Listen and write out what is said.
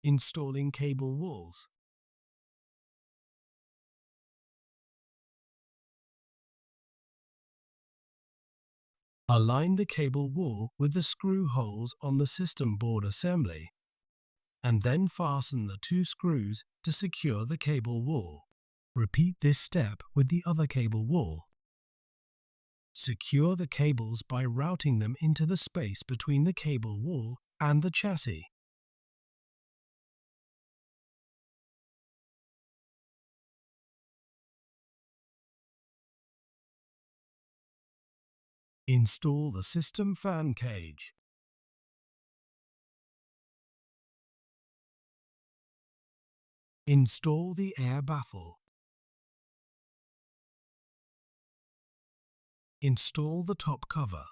Installing cable walls. Align the cable wall with the screw holes on the system board assembly, and then fasten the two screws to secure the cable wall. Repeat this step with the other cable wall. Secure the cables by routing them into the space between the cable wall and the chassis. Install the system fan cage. Install the air baffle. Install the top cover.